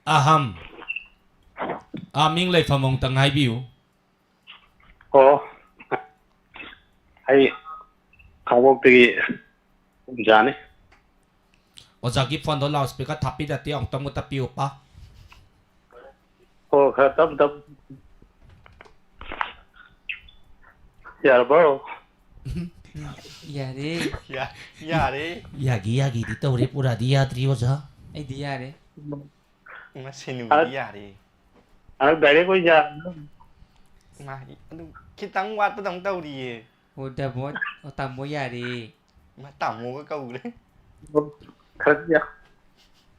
aham aming lay famong tanghay biu oh ai khawok ti jane ojagi phone do loudspeaker thapi da ti ong tamu tapiu pa oh kha tab yar bro Yare. Yare. yagi di tawre pura dia tri oja Ay di yare. Masih yare. anak dari ko ya Mà kita ngwat tao tao đi. Udah bot. Otam mo yare. Mà tao mua cái câu đấy.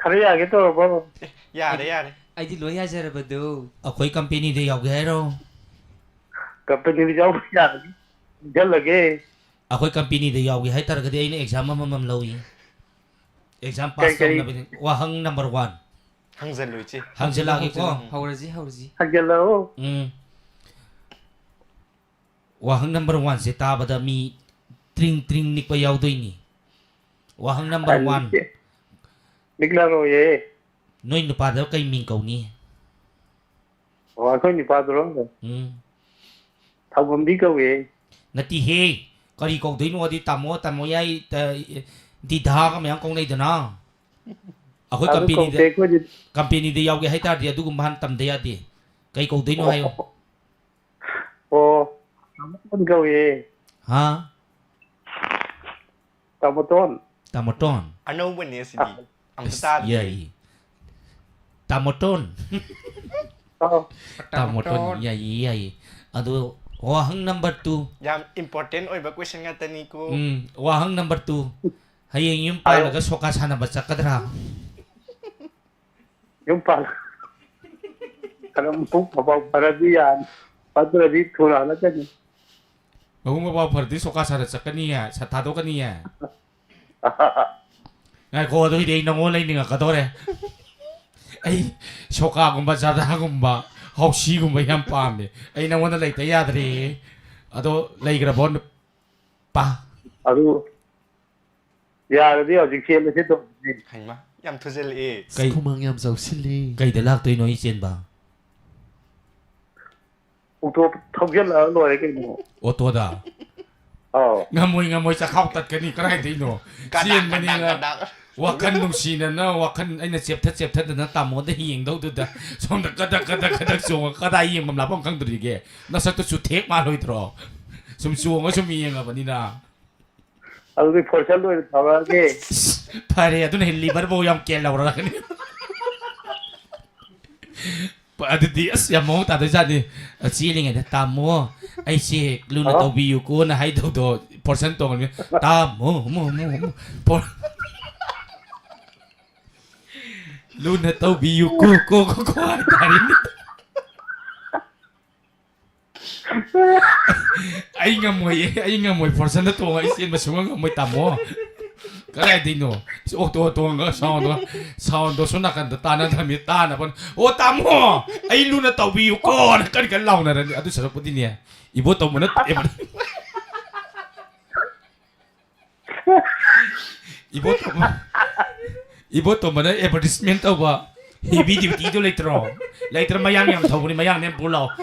khariya gitu bro Yare. Ay di lo ya jara bado. akoi company de yaw gero company ni jaw ya jal lage akoi company de yaw gi hai tar gadi aina exam mamam lowi exam pass na bin wahang number 1 Hang dân rồi chứ. hang lagi ko Hawraji. hajalo wahang number 1 se ta bada mi tring nik pa yaw doi ni wahang number 1 nikla ro ye noi nu pa da kai ming kau ni wa ko ni pa dro thawam bi ko ye nati he kari kau doi no di tamo yai di dha ka myang kong nei dana akoi company de yaw gi hai tar dia du gum han tam de ya di kai kau doi no hayo oh con ko ye ha tamaton Ano bên này gì? Ang ta. yai tamoton tamoton yai adu wahang number 2 Yam important oi ba question nga tani ko. wahang number 2 hayeng yung pala ka soka sana ba sakadra yung pa kanang puk mabaw para diyan padra di thura na kan bagong mabaw pardi soka sana sakaniya sa tado kaniya ngay ko do hidey nangolay ni nga kadore ay soka gumba sada gumba hausi gumba yam pame ay nangona lay tayadre ado lay grabon pa adu ya di ojik chen le to Hay mà. Yam thu zel e. kay Kumang yam giàu xin li. kay dalak toy no isen ba uto thogel la lo ke no oto da ngamoy sa kautat kani karay day no siyan mani nga wakan nung sina na wakan ay na chep that na tamo da hiyeng daw do da so na kada so kada hiyeng mamlapong kang durige nasa to su tek ma loy tro sumsuo nga sumiyeng nga panina adu di forsal lo thaba ke pare adun liver bo yam kela ora kani pa adi as ya mo ta do jani siling nga tamo ay si luna to biu ko na hay do portion to ngami tamo mo por luna to biu ko tarin ay nga moy portion na to nga isin masunga nga moy tamo kaya di no to nga sound do so nakan da tanan dami tana pon o tamo ay luna to biu ko na kan law na ran adu sa pudi niya ibo to mo na ibo to mo na advertisement to ba heavy duty to later mayang yang to ni mayang nem pulau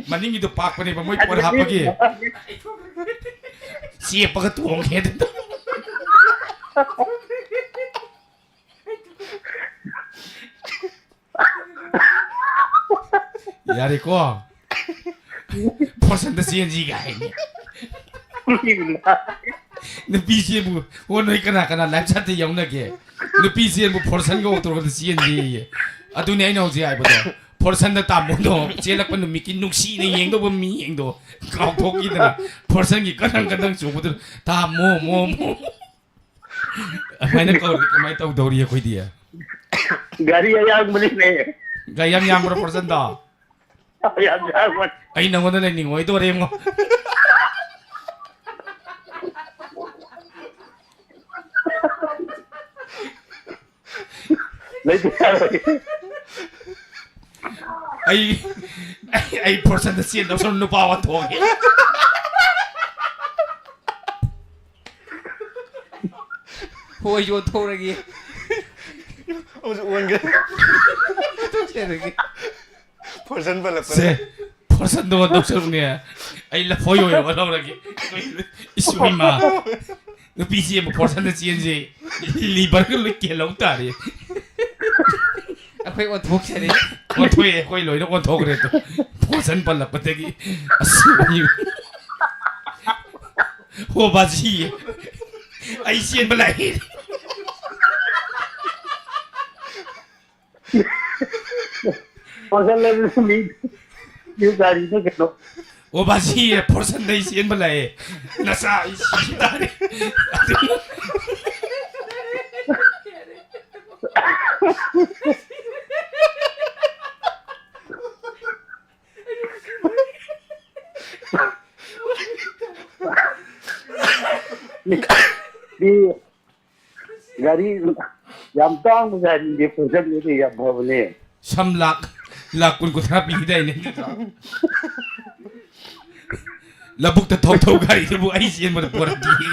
maning itu pak pa ni ba moy por hapagi siya pagatuong head yari ko porsan da CNG guy na PC mo wono ikana live chat yung nage na PC mo porsan go to da CNG adu ni ano si ay ba to porsan da tamo no jelak pa no mikin nung si ni yeng do ba mi yeng do kaw poki da porsan gi kadang so mo tamo mo may na ko may taw dori ko dia gari ayang mali ne gayam yang bro porsan da ayang man ay nangono na ningoy do re mo ay porsan da siya daw sa nupawan to Hoy yo to lagi. musu uan ke ꯆꯦꯔꯒꯦ portion balak 세 portion 도 녹슬네 ai là phôi rồi ở đâu là cái isui mà nó bị gì mà portion nó chiên gì liver cái lưỡi kia lông ta đi อภัยอดทุกข์ใช่ไหม con thuê quay lối nó con thô cái đó portion bật lập bật cái isui hoa bà gì ai chiên bật lại portion lên mi gari nó cái nó hoa bà gì portion đây chiên bật lại nó sao isui ta đi đi gari yam tong gari đi portion như thế yam bao nhiêu Sam lạc quân của tháp ý đây này là bục thật thâu gari thì bục ấy xin mà được bật đi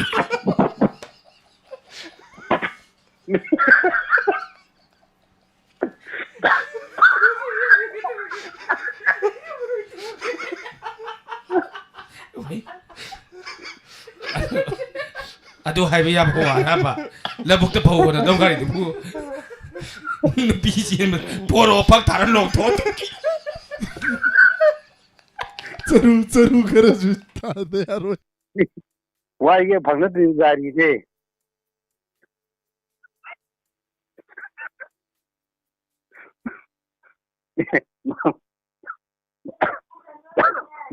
Aduh hai bây giờ hoa hả bà là bục thật thâu nó đâu gari thì bục nó bị xin mà bồ phát thả lông thốt चरू गरज तादे यारो वहाँ ये भगत गाड़ी थे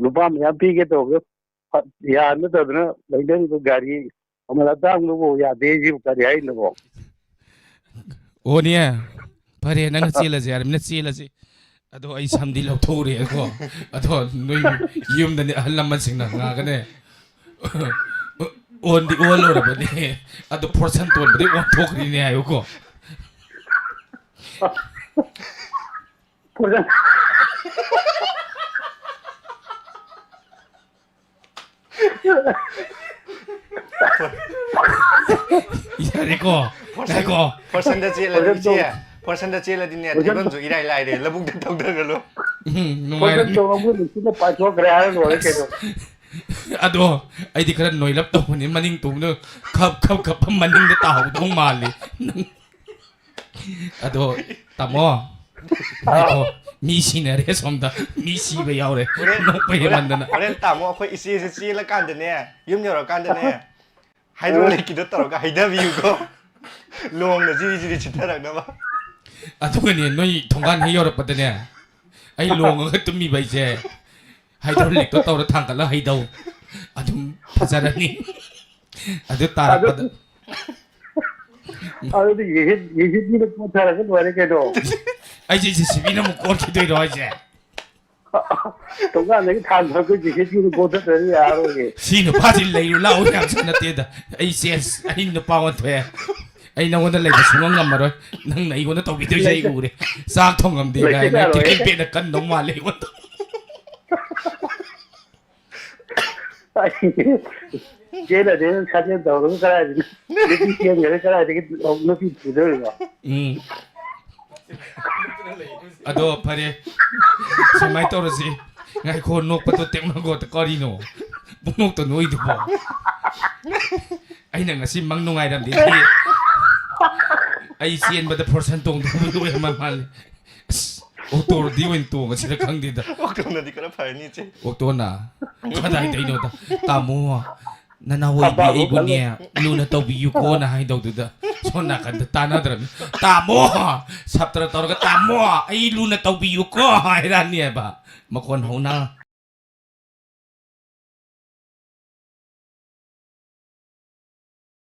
lupa menyapi gitu ya anu tuh na lain itu gari hamalah dah nunggu ya deji gari aja nunggu oh nia pare nang chila jar min chila ji ado ai samdi lo thore ko ado noi yum da ni ahlam man sing na nga ka ne on di all or ba ni ado portion ton ba di on thok ni ne ayo ko portion ya ko portion da che la di che portion da che la di ne thai ban zu irai lai de labuk de thok de ga lo no portion tuh kamu di sini pacu kerja loh gitu ado ai di kran noi lap to ni maning tu no khap maning de taw dong ma li ado tamo ai mi si ne re som da mi si ba yaw re no pe man da na horen tamo akhoi isi isi chi la kan de ne yum yor kan de ne hydraulic ki do tar ga haida view ko long na ji chi tar na ba ado ni noi thongan he yor pa de ne ai long ga tu mi bai je hydraulic to taw ra thang ka la hai dau adum phajara ni ado tarak pa aduh ये भी लोग पूछा रहे थे वाले के तो ai ji si bi na mo ko ki doi ro je तो का नहीं था ना कोई जिसे भी लोग बोलते थे यार ये si no pa ji lei la o yang sa na te da ai sense ai no pa wan thwe ai na won da lei ba sung ngam ma ro nang nai won da to bi doi sai u re sak thong ngam de ga na ti kin pe na kan dong ma le won ये ना then साथे दौड़ने करा दी लेकिन ये मेरे करा दी कि लोग भी पूछे ना ado pare samai to ro si ngai ko nok pa to tek ma go ta kori no bung to noi du bo ai na ngasi mang nungai ram di ai sien ba da portion tong du du ma mal o to di wen to ngasi da khang di da ok to na di kara phai ni che o to na kadai dai no da ta mo na na woi bi ai bu ne lu na to bi yu ko na hai do du da so na kan da ta na dra ta mo sap tra to ga ta mo ai lu na to bi yu ko hai ra ne ba ma kon ho na